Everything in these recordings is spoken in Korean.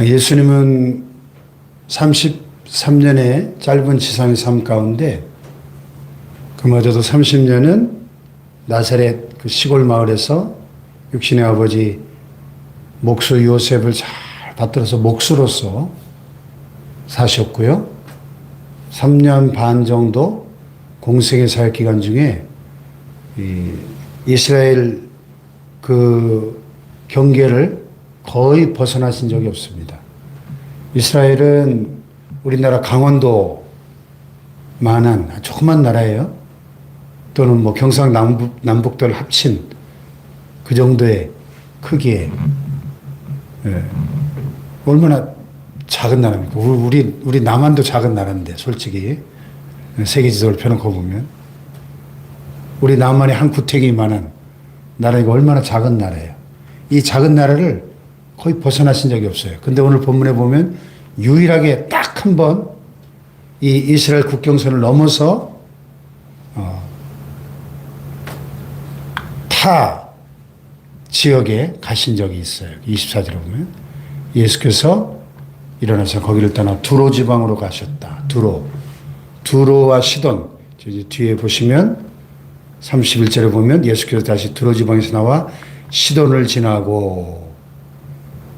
예수님은 33년의 짧은 지상의 삶 가운데 그마저도 30년은 나사렛 그 시골 마을에서 육신의 아버지 목수 요셉을 잘 받들어서 목수로서 사셨고요. 3년 반 정도 공생의 사역 기간 중에 이스라엘 그 경계를 거의 벗어나신 적이 없습니다. 이스라엘은 우리나라 강원도만한 조그만 나라예요. 또는 뭐 경상남북들 합친 그 정도의 크기에 얼마나 작은 나라입니까? 우리 남한도 작은 나라인데 솔직히 세계 지도를 펴놓고 보면 우리 남한의 한 구탱이만한 나라가 얼마나 작은 나라예요. 이 작은 나라를 거의 벗어나신 적이 없어요. 근데 오늘 본문에 보면 유일하게 딱 한 번 이 이스라엘 국경선을 넘어서 타 지역에 가신 적이 있어요. 24절에 보면 예수께서 일어나서 거기를 떠나 두로 지방으로 가셨다. 두로와 시돈. 뒤에 보시면 31절에 보면 예수께서 다시 두로 지방에서 나와 시돈을 지나고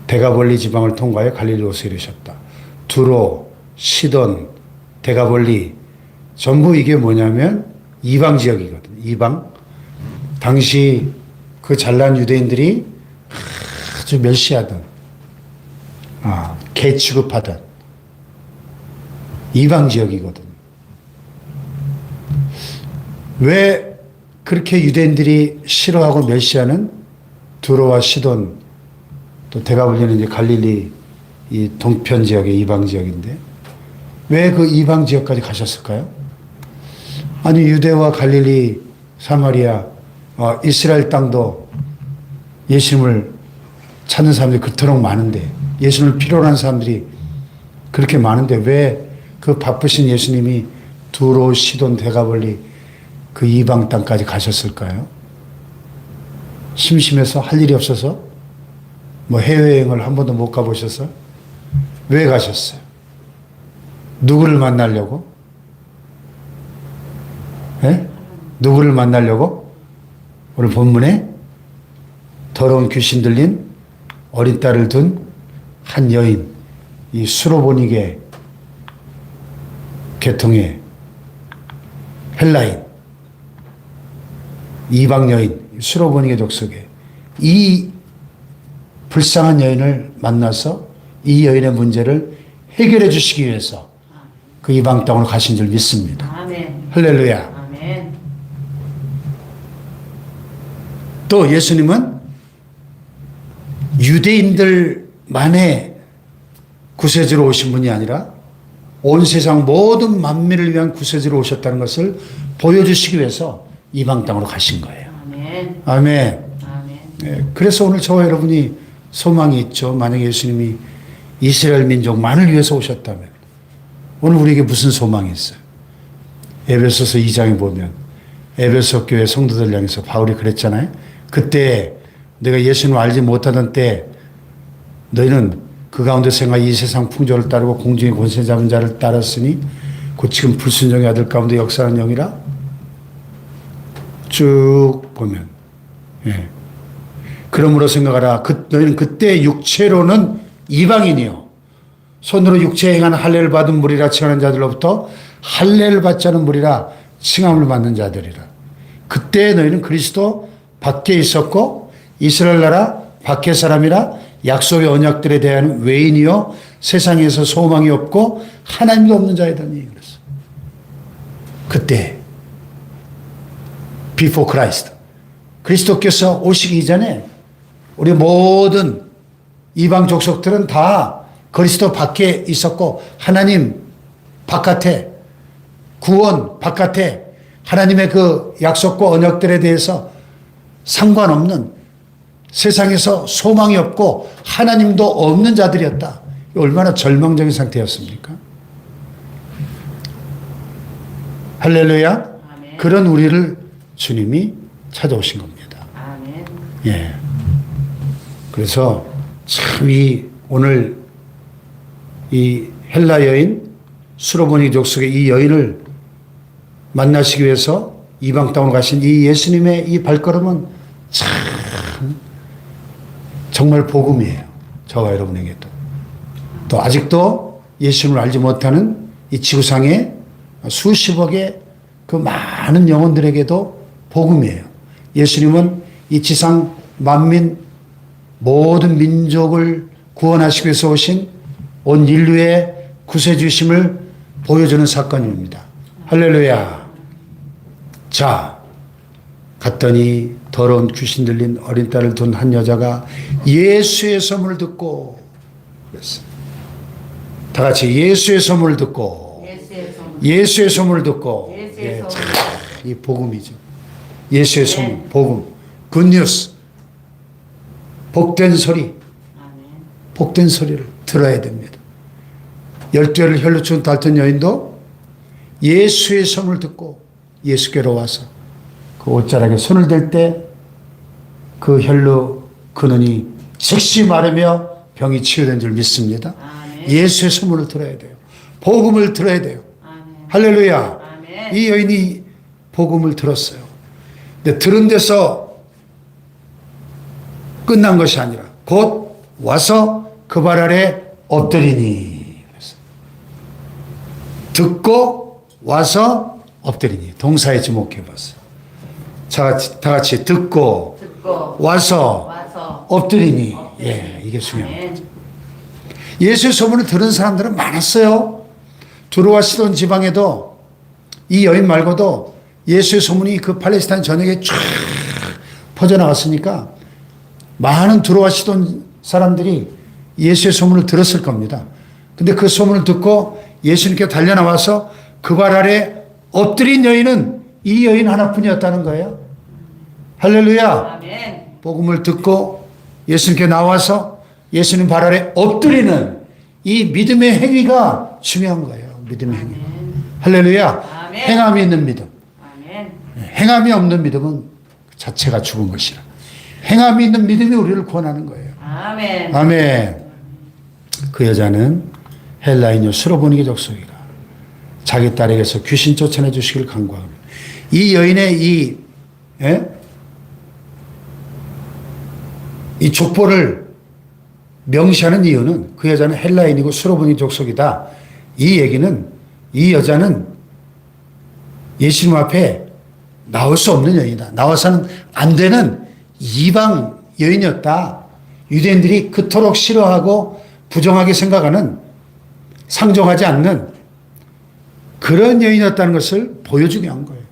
데가볼리 지방을 통과해 갈릴리로서 이르셨다. 두로, 시돈, 데가볼리 전부 이게 뭐냐면 이방 지역이거든요. 이방. 당시 그 잘난 유대인들이 아주 멸시하던 개 취급하던 이방 지역이거든요. 왜 그렇게 유대인들이 싫어하고 멸시하는 두로와 시돈 또 데가볼리는 이제 갈릴리 이 동편 지역의 이방 지역인데 왜 그 이방 지역까지 가셨을까요? 아니 유대와 갈릴리 사마리아 이스라엘 땅도 예수님을 찾는 사람들이 그토록 많은데 예수님을 필요로 하는 사람들이 그렇게 많은데 왜 그 바쁘신 예수님이 두로, 시돈, 데가볼리 그 이방 땅까지 가셨을까요? 심심해서 할 일이 없어서 뭐 해외여행을 한 번도 못 가보셔서 왜 가셨어요? 누구를 만나려고? 네? 누구를 만나려고? 오늘 본문에 더러운 귀신 들린 어린 딸을 둔 한 여인, 이 수로보니게 계통의 헬라인, 이방 여인, 수로보니게 족속의 이 불쌍한 여인을 만나서 이 여인의 문제를 해결해 주시기 위해서 그 이방 땅으로 가신 줄 믿습니다. 아멘. 할렐루야. 아멘. 또 예수님은 유대인들만의 구세주로 오신 분이 아니라 온 세상 모든 만민을 위한 구세주로 오셨다는 것을 보여주시기 위해서 이방 땅으로 가신 거예요. 아멘. 아멘. 아멘. 네, 그래서 오늘 저와 여러분이 소망이 있죠. 만약에 예수님이 이스라엘 민족만을 위해서 오셨다면 오늘 우리에게 무슨 소망이 있어요? 에베소서 2장에 보면 에베소 교회 성도들 향해서 바울이 그랬잖아요. 그때 내가 예수님을 알지 못하던 때 너희는 그 가운데 생각 이 세상 풍조를 따르고 공중의 권세 잡은 자를 따랐으니 곧 지금 불순종의 아들 가운데 역사하는 영이라 쭉 보면 그러므로 생각하라. 너희는 그때 육체로는 이방인이요 손으로 육체에 행하는 할례를 받은 무리라 칭하는 자들로부터 할례를 받지 않은 무리라 칭함을 받는 자들이라. 그때 너희는 그리스도 밖에 있었고 이스라엘 나라 밖의 사람이라 약속의 언약들에 대한 외인이요 세상에서 소망이 없고 하나님도 없는 자이더니 그랬어. 그때 before Christ 그리스도께서 오시기 이전에 우리 모든 이방 족속들은 다 그리스도 밖에 있었고 하나님 바깥에 구원 바깥에 하나님의 그 약속과 언약들에 대해서 상관없는 세상에서 소망이 없고 하나님도 없는 자들이었다. 얼마나 절망적인 상태였습니까? 할렐루야. 아멘. 그런 우리를 주님이 찾아오신 겁니다. 아멘. 예. 그래서 참 오늘 이 헬라 여인 수로보니 족속의 이 여인을 만나시기 위해서 이방 땅으로 가신 이 예수님의 이 발걸음은 참 정말 복음이에요. 저와 여러분에게도. 또 아직도 예수님을 알지 못하는 이 지구상의 수십억의 그 많은 영혼들에게도 복음이에요. 예수님은 이 지상 만민 모든 민족을 구원하시기 위해서 오신 온 인류의 구세주심을 보여주는 사건입니다. 할렐루야. 자, 갔더니 더러운 귀신 들린 어린 딸을 둔 한 여자가 예수의 소문을 듣고 그랬어요. 다 같이 예수의 소문을 듣고 예수의 소문을 듣고 이 복음이죠. 예수의 소문, 복음, 굿뉴스, 복된 소리, 복된 소리를 들어야 됩니다. 12회를 혈로 죽은 달튼 여인도 예수의 소문을 듣고 예수께로 와서 그 옷자락에 손을 댈 때 그 혈로 근원이 즉시 마르며 병이 치유된 줄 믿습니다. 아멘. 예수의 소문을 들어야 돼요. 복음을 들어야 돼요. 아멘. 할렐루야. 아멘. 이 여인이 복음을 들었어요. 근데 들은 데서 끝난 것이 아니라 곧 와서 그 발 아래 엎드리니. 듣고 와서 엎드리니. 동사에 주목해 봤어요. 다 같이 듣고 와서 엎드리니. 예, 이게 중요한 거죠. 예수의 소문을 들은 사람들은 많았어요. 두로와 시돈 지방에도 이 여인 말고도 예수의 소문이 그 팔레스타인 전역에 쫙 퍼져나갔으니까 많은 두로와 시돈 사람들이 예수의 소문을 들었을 겁니다. 근데 그 소문을 듣고 예수님께 달려나와서 그 발 아래 엎드린 여인은 이 여인 하나뿐이었다는 거예요. 할렐루야. 아멘. 복음을 듣고 예수님께 나와서 예수님 발 아래 엎드리는 이 믿음의 행위가 중요한 거예요. 믿음의 행위. 할렐루야. 아멘. 행함이 있는 믿음. 아멘. 행함이 없는 믿음은 자체가 죽은 것이라. 행함이 있는 믿음이 우리를 구원하는 거예요. 아멘. 아멘. 그 여자는 헬라인요 수로보니게 족속이라. 자기 딸에게서 귀신 쫓아내 주시기를 간구합니다. 이 여인의 이 족보를 명시하는 이유는 그 여자는 헬라인이고 수로보니 족속이다. 이 얘기는 이 여자는 예수님 앞에 나올 수 없는 여인이다. 나와서는 안 되는 이방 여인이었다. 유대인들이 그토록 싫어하고 부정하게 생각하는 상종하지 않는 그런 여인이었다는 것을 보여주게 한 거예요.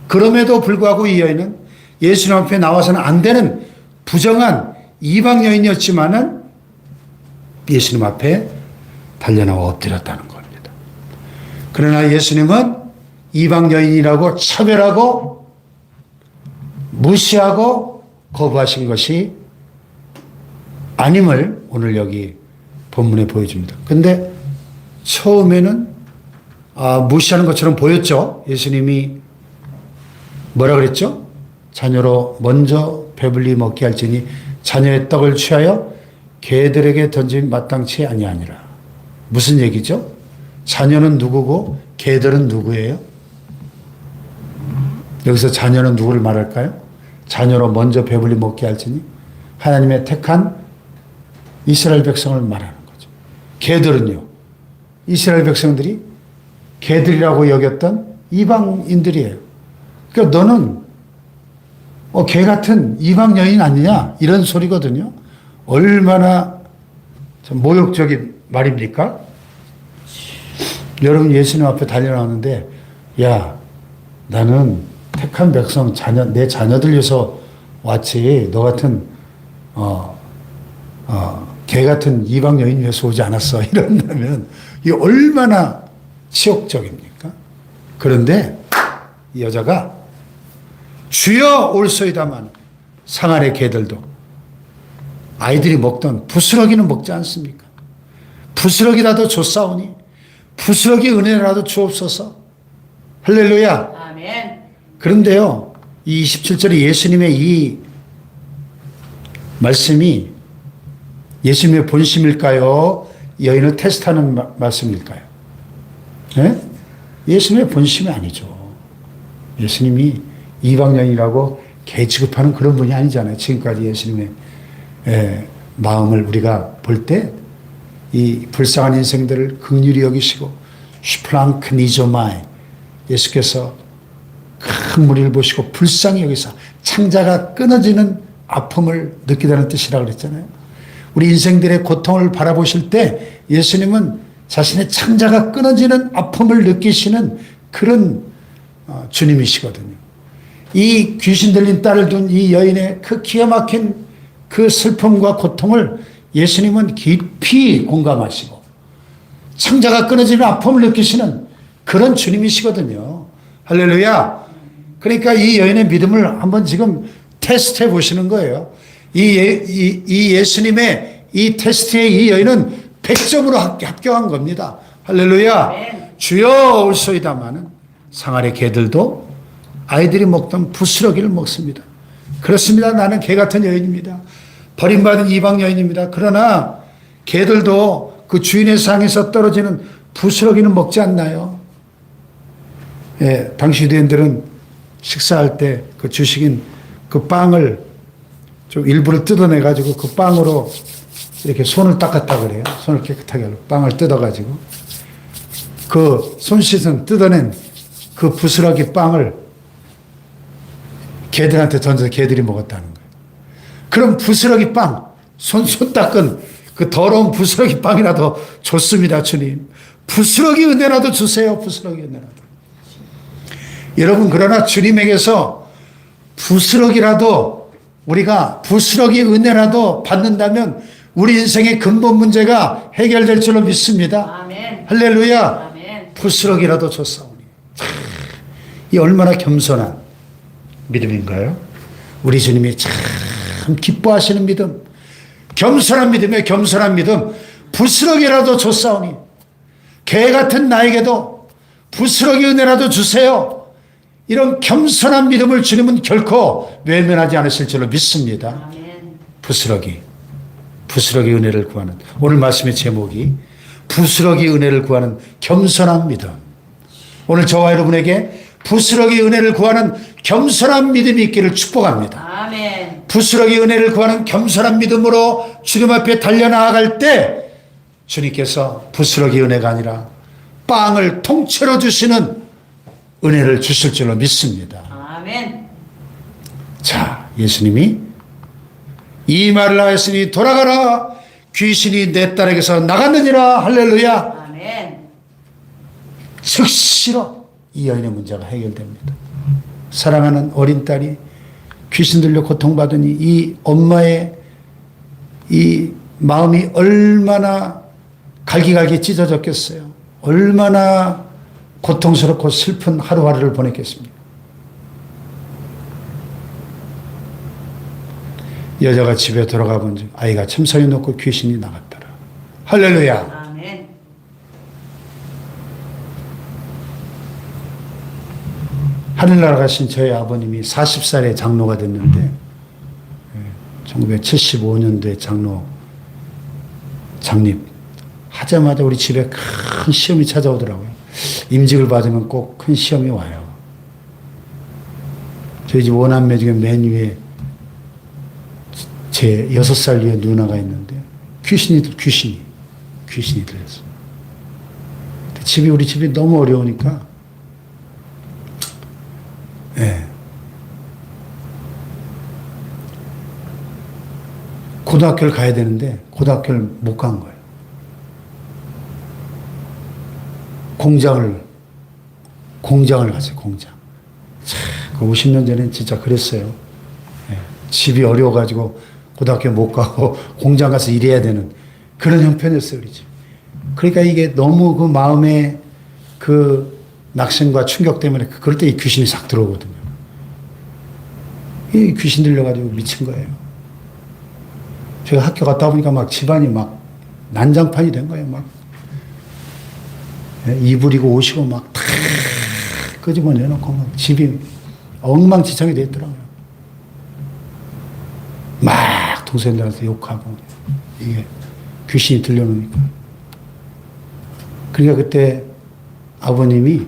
그럼에도 불구하고 이 여인은 예수님 앞에 나와서는 안 되는 부정한 이방 여인이었지만은 예수님 앞에 달려나와 엎드렸다는 겁니다. 그러나 예수님은 이방 여인이라고 차별하고 무시하고 거부하신 것이 아님을 오늘 여기 본문에 보여줍니다. 근데 처음에는 무시하는 것처럼 보였죠. 예수님이 뭐라 그랬죠? 자녀로 먼저 배불리 먹게 할지니 자녀의 떡을 취하여 개들에게 던짐 마땅치 아니하니라. 무슨 얘기죠? 자녀는 누구고 개들은 누구예요? 여기서 자녀는 누구를 말할까요? 자녀로 먼저 배불리 먹게 할지니 하나님의 택한 이스라엘 백성을 말하는 거죠. 개들은요, 이스라엘 백성들이 개들이라고 여겼던 이방인들이에요. 그러니까 너는 개 같은 이방 여인 아니냐? 이런 소리거든요. 얼마나 좀 모욕적인 말입니까? 여러분 예수님 앞에 달려나오는데 야, 나는 택한 백성 내 자녀들 위해서 왔지. 너 같은 개 같은 이방 여인 위해서 오지 않았어. 이런다면 이게 얼마나 치욕적입니까? 그런데 이 여자가 주여 올소이다만 상안의 개들도 아이들이 먹던 부스러기는 먹지 않습니까? 부스러기라도 줬사오니 부스러기 은혜라도 주옵소서. 할렐루야. 아멘. 그런데요, 이 27절에 예수님의 이 말씀이 예수님의 본심일까요? 여인을 테스트하는 말씀일까요? 예? 예수님의 본심이 아니죠. 예수님이 이방 여인이라고 개 취급하는 그런 분이 아니잖아요. 지금까지 예수님의 마음을 우리가 볼 때 이 불쌍한 인생들을 긍휼히 여기시고 슈플랑크 니조마이 예수께서 큰 무리를 보시고 불쌍히 여기사 창자가 끊어지는 아픔을 느끼다는 뜻이라고 그랬잖아요. 우리 인생들의 고통을 바라보실 때 예수님은 자신의 창자가 끊어지는 아픔을 느끼시는 그런 주님이시거든요. 이 귀신 들린 딸을 둔 이 여인의 그 기가 막힌 그 슬픔과 고통을 예수님은 깊이 공감하시고 창자가 끊어지는 아픔을 느끼시는 그런 주님이시거든요. 할렐루야. 그러니까 이 여인의 믿음을 한번 지금 테스트해 보시는 거예요. 이 예수님의 이 테스트에 이 여인은 100점으로 합격한 겁니다. 할렐루야. 네. 주여 올소이다마는 상아래 개들도 아이들이 먹던 부스러기를 먹습니다. 그렇습니다. 나는 개 같은 여인입니다. 버림받은 이방 여인입니다. 그러나 개들도 그 주인의 상에서 떨어지는 부스러기는 먹지 않나요? 예, 당시 유대인들은 식사할 때 그 주식인 그 빵을 좀 일부를 뜯어내가지고 그 빵으로 이렇게 손을 닦았다 그래요. 손을 깨끗하게 하고 빵을 뜯어가지고 그 손 씻은 뜯어낸 그 부스러기 빵을 개들한테 던져서 개들이 먹었다는 거예요. 그럼 부스러기 빵, 손 닦은 그 더러운 부스러기 빵이라도 좋습니다, 주님. 부스러기 은혜라도 주세요, 부스러기 은혜라도. 여러분, 그러나 주님에게서 부스러기라도 우리가 부스러기 은혜라도 받는다면 우리 인생의 근본 문제가 해결될 줄로 믿습니다. 아멘. 할렐루야. 아멘. 부스러기라도 줬사오니. 이 얼마나 겸손한 믿음인가요? 우리 주님이 참 기뻐하시는 믿음, 겸손한 믿음에 겸손한 믿음, 부스러기라도 줬사오니 개 같은 나에게도 부스러기 은혜라도 주세요. 이런 겸손한 믿음을 주님은 결코 외면하지 않으실 줄로 믿습니다. 아멘. 부스러기 은혜를 구하는 오늘 말씀의 제목이 부스러기 은혜를 구하는 겸손한 믿음. 오늘 저와 여러분에게 부스러기 은혜를 구하는 겸손한 믿음이 있기를 축복합니다. 아멘. 부스러기 은혜를 구하는 겸손한 믿음으로 주님 앞에 달려나아갈 때 주님께서 부스러기 은혜가 아니라 빵을 통째로 주시는 은혜를 주실 줄로 믿습니다. 아멘. 자, 예수님이 이 말을 하였으니 돌아가라. 귀신이 내 딸에게서 나갔느니라. 할렐루야. 아멘. 즉시로 이 여인의 문제가 해결됩니다. 사랑하는 어린 딸이 귀신 들려 고통받으니 이 엄마의 이 마음이 얼마나 갈기갈기 찢어졌겠어요. 얼마나 고통스럽고 슬픈 하루하루를 보냈겠습니까? 여자가 집에 돌아가 본 즉 아이가 참선이 놓고 귀신이 나갔더라. 할렐루야. 아멘. 하늘나라 가신 저희 아버님이 40살에 장로가 됐는데 1975년도에 장립 하자마자 우리 집에 큰 시험이 찾아오더라고요. 임직을 받으면 꼭 큰 시험이 와요. 저희 집 오남매 중에 맨 위에 제 6살 위에 누나가 있는데 귀신이 들렸어. 우리 집이 너무 어려우니까 고등학교를 가야 되는데 고등학교를 못 간 거예요. 공장을 갔어요. 공장. 그 50년 전엔 진짜 그랬어요. 집이 어려워가지고 고등학교 못 가고 공장 가서 일해야 되는 그런 형편이었어요, 우리 집. 그러니까 이게 너무 그 마음에 그 낙심과 충격 때문에 그럴 때 이 귀신이 싹 들어오거든요. 이 귀신 들려가지고 미친 거예요. 제가 학교 갔다 보니까 막 집안이 막 난장판이 된 거예요. 막 이불이고 옷이고 막 다 끄집어내놓고 막 집이 엉망진창이 됐더라고요. 막 동생들한테 욕하고 이게 귀신이 들려놓으니까 그러니까 그때 아버님이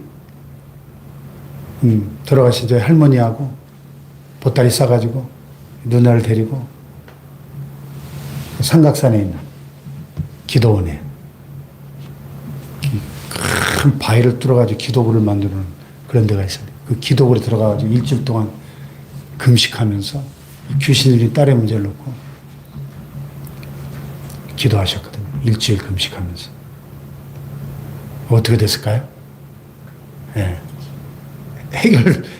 돌아가신 저희 할머니하고 보따리 싸가지고 누나를 데리고 삼각산에 있는 기도원에 큰 바위를 뚫어가지고 기도굴을 만드는 그런 데가 있어요. 그 기도굴에 들어가가지고 일주일 동안 금식하면서 귀신들이 딸의 문제를 놓고 기도하셨거든요. 일주일 금식하면서. 어떻게 됐을까요? 네.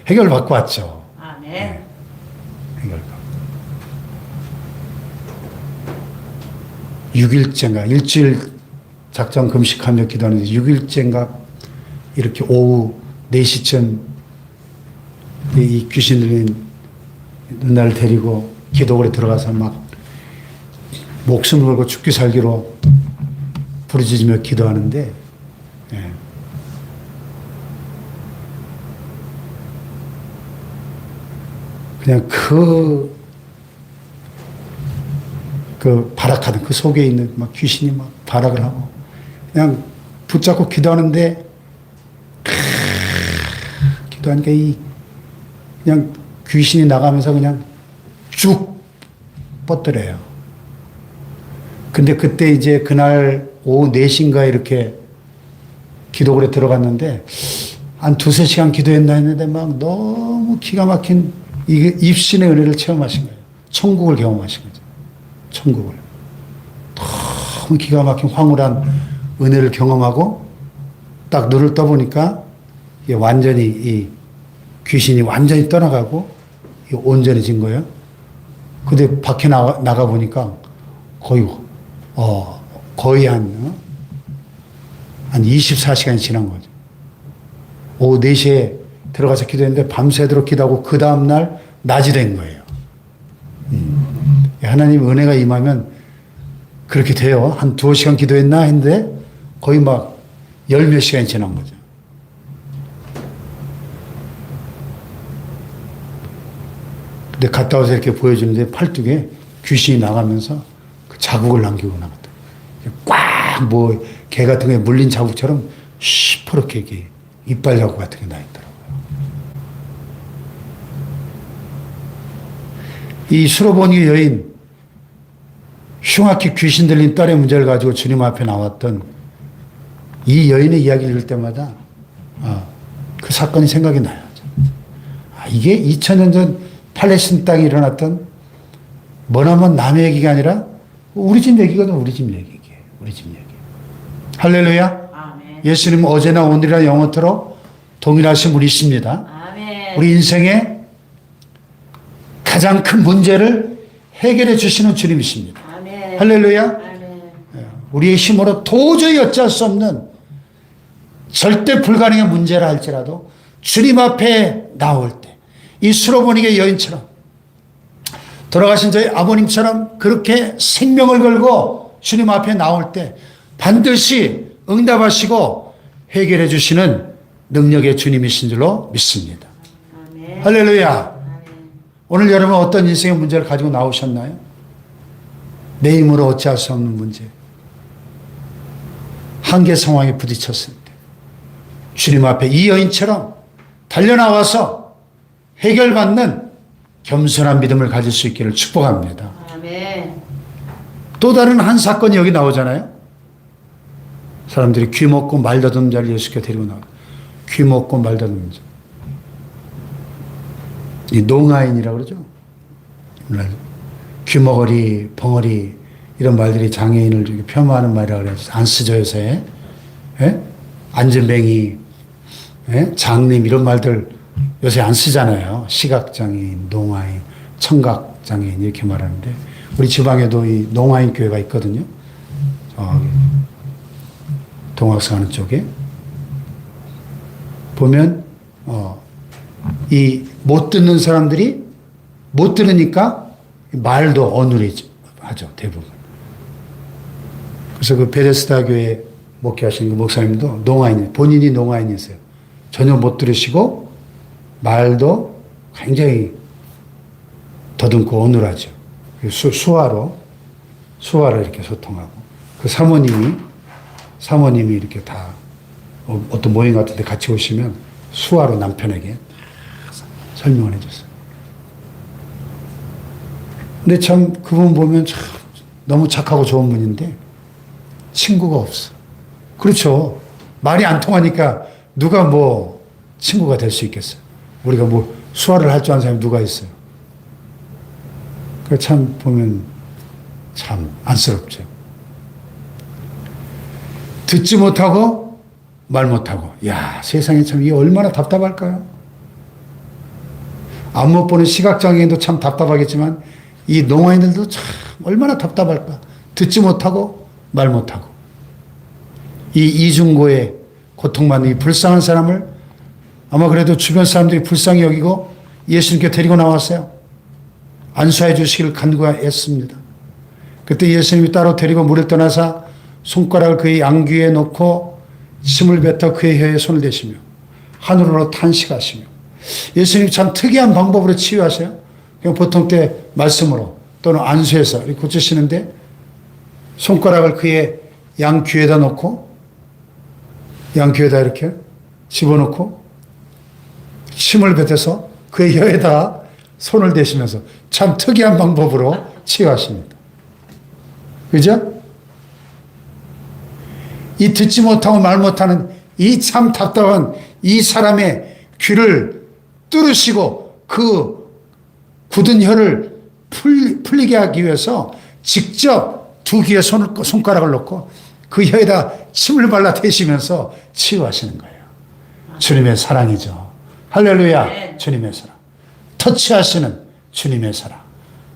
해결 받고 왔죠. 아멘. 네. 해결 받고. 6일째인가 일주일 작정 금식하며 기도하는데 6일째인가 이렇게 오후 4시쯤 이 귀신 들린 누나를 데리고 기도굴에 들어가서 막 목숨을 걸고 죽기 살기로 부르짖으며 기도하는데 예. 그냥 그 발악하던 그 속에 있는 막 귀신이 막 발악을 하고 그냥 붙잡고 기도하는데 기도하니까 그냥 귀신이 나가면서 그냥 쭉 뻗더래요. 근데 그때 이제 그날 오후 4시인가 이렇게 기도굴에 들어갔는데 한 2-3시간 기도했나 했는데 막 너무 기가 막힌 입신의 은혜를 체험하신 거예요. 천국을 경험하신 거죠. 천국을. 너무 기가 막힌 황홀한 은혜를 경험하고 딱 눈을 떠보니까 완전히 이 귀신이 완전히 떠나가고 온전해진 거예요. 근데 밖에 나가 보니까 거의 한 24시간이 지난 거죠. 오후 4시에 들어가서 기도했는데 밤새도록 기도하고 그 다음날 낮이 된 거예요. 하나님 은혜가 임하면 그렇게 돼요. 한 2시간 기도했나 했는데 거의 막 10몇 시간이 지난 거죠. 근데 갔다 와서 이렇게 보여주는데 팔뚝에 귀신이 나가면서 그 자국을 남기고 나갔다. 꽉 개 같은 게 물린 자국처럼 시퍼렇게 이렇게 이빨 자국 같은 게 나 있더라고요. 이 수로보니 여인, 흉악히 귀신 들린 딸의 문제를 가지고 주님 앞에 나왔던 이 여인의 이야기를 읽을 때마다 그 사건이 생각이 나요. 이게 2000년 전 팔레스틴 땅에 일어났던 머나먼 남의 얘기가 아니라 우리 집 얘기거든. 우리 집 얘기예요. 우리 집 얘기. 할렐루야. 아멘. 예수님은 어제나 오늘이나 영원토록 동일하신 분이십니다. 아멘. 우리 인생의 가장 큰 문제를 해결해 주시는 주님이십니다. 아멘. 할렐루야. 아멘. 우리의 힘으로 도저히 어찌할 수 없는 절대 불가능한 문제라 할지라도 주님 앞에 나올 때 이 수로보니게 여인처럼 돌아가신 저희 아버님처럼 그렇게 생명을 걸고 주님 앞에 나올 때 반드시 응답하시고 해결해 주시는 능력의 주님이신 줄로 믿습니다. 아멘. 할렐루야. 아멘. 오늘 여러분 어떤 인생의 문제를 가지고 나오셨나요? 내 힘으로 어찌할 수 없는 문제. 한계 상황에 부딪혔을 때 주님 앞에 이 여인처럼 달려나와서 해결받는 겸손한 믿음을 가질 수 있기를 축복합니다. 아멘. 또 다른 한 사건이 여기 나오잖아요. 사람들이 귀 먹고 말 더듬는 자를 예수께 데리고 나와. 귀 먹고 말 더듬는 자. 이 농아인이라고 그러죠. 귀머거리, 벙어리 이런 말들이 장애인을 폄하하는 말이라고 그래요. 안 쓰죠 요새. 예? 안전뱅이, 예? 장님 이런 말들 요새 안 쓰잖아요. 시각장애인, 농아인, 청각장애인 이렇게 말하는데 우리 지방에도 이 농아인 교회가 있거든요. 저기 동학사 하는 쪽에 보면 이 못 듣는 사람들이 못 들으니까 말도 어눌해져 하죠 대부분. 그래서 그 베데스다 교회 목회하시는 그 목사님도 본인이 농아인이세요. 전혀 못 들으시고 말도 굉장히 더듬고 어눌하죠. 수화로 이렇게 소통하고 그 사모님이 사모님이 이렇게 다 어떤 모임 같은 데 같이 오시면 수화로 남편에게 설명을 해줬어요. 근데 참 그분 보면 참 너무 착하고 좋은 분인데 친구가 없어. 그렇죠. 말이 안 통하니까 누가 뭐 친구가 될 수 있겠어요. 우리가 뭐 수화를 할 줄 아는 사람이 누가 있어요. 그 참 보면 참 안쓰럽죠. 듣지 못하고 말 못하고. 야, 세상에 참 이게 얼마나 답답할까요? 안 못 보는 시각장애인도 참 답답하겠지만 이 농아인들도 참 얼마나 답답할까. 듣지 못하고 말 못하고. 이 이중고의 고통받는 이 불쌍한 사람을 아마 그래도 주변 사람들이 불쌍히 여기고 예수님께 데리고 나왔어요. 안수해 주시기를 간구했습니다. 그때 예수님이 따로 데리고 물을 떠나사 손가락을 그의 양귀에 놓고 침을 뱉어 그의 혀에 손을 대시며 하늘으로 탄식하시며. 예수님이 참 특이한 방법으로 치유하세요. 그냥 보통 때 말씀으로 또는 안수해서 이렇게 고치시는데 손가락을 그의 양귀에다 놓고 양귀에다 이렇게 집어넣고 침을 뱉어서 그의 혀에다 손을 대시면서 참 특이한 방법으로 치유하십니다. 그죠? 이 듣지 못하고 말 못하는 이 참 답답한 이 사람의 귀를 뚫으시고 그 굳은 혀를 풀리게 하기 위해서 직접 두 귀에 손가락을 놓고 그 혀에다 침을 발라 대시면서 치유하시는 거예요. 주님의 사랑이죠. 할렐루야. 네. 주님의 사랑. 터치하시는 주님의 사랑.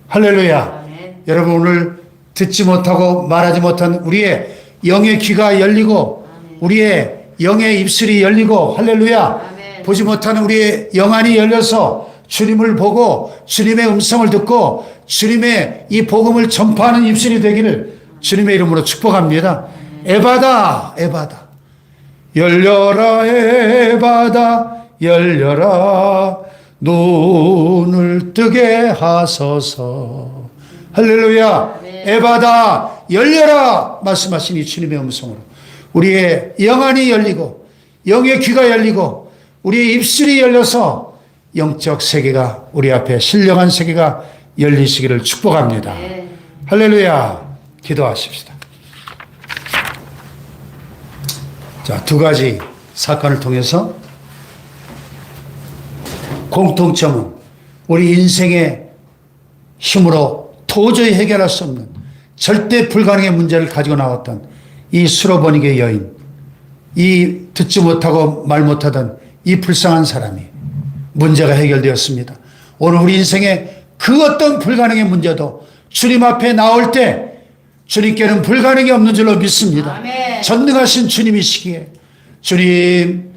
할렐루야. 네. 여러분 오늘 듣지 못하고 말하지 못한 우리의 영의 귀가 열리고 우리의 영의 입술이 열리고 할렐루야. 네. 보지 못하는 우리의 영안이 열려서 주님을 보고 주님의 음성을 듣고 주님의 이 복음을 전파하는 입술이 되기를 주님의 이름으로 축복합니다. 에바다 에바다 열려라 에바다 열려라 눈을 뜨게 하소서. 할렐루야. 에바다 열려라 말씀하신 이 주님의 음성으로 우리의 영안이 열리고 영의 귀가 열리고 우리의 입술이 열려서 영적 세계가 우리 앞에 신령한 세계가 열리시기를 축복합니다. 할렐루야. 기도하십시다. 자, 두 가지 사건을 통해서 공통점은 우리 인생의 힘으로 도저히 해결할 수 없는 절대 불가능의 문제를 가지고 나왔던 이 수로버니게 여인, 이 듣지 못하고 말 못하던 이 불쌍한 사람이 문제가 해결되었습니다. 오늘 우리 인생의 그 어떤 불가능의 문제도 주님 앞에 나올 때 주님께는 불가능이 없는 줄로 믿습니다. 아멘. 전능하신 주님이시기에 주님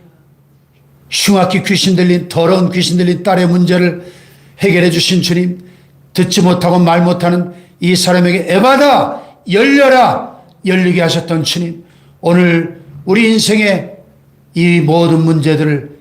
흉악히 귀신 들린 더러운 귀신 들린 딸의 문제를 해결해 주신 주님, 듣지 못하고 말 못하는 이 사람에게 에바다 열려라 열리게 하셨던 주님, 오늘 우리 인생의 이 모든 문제들을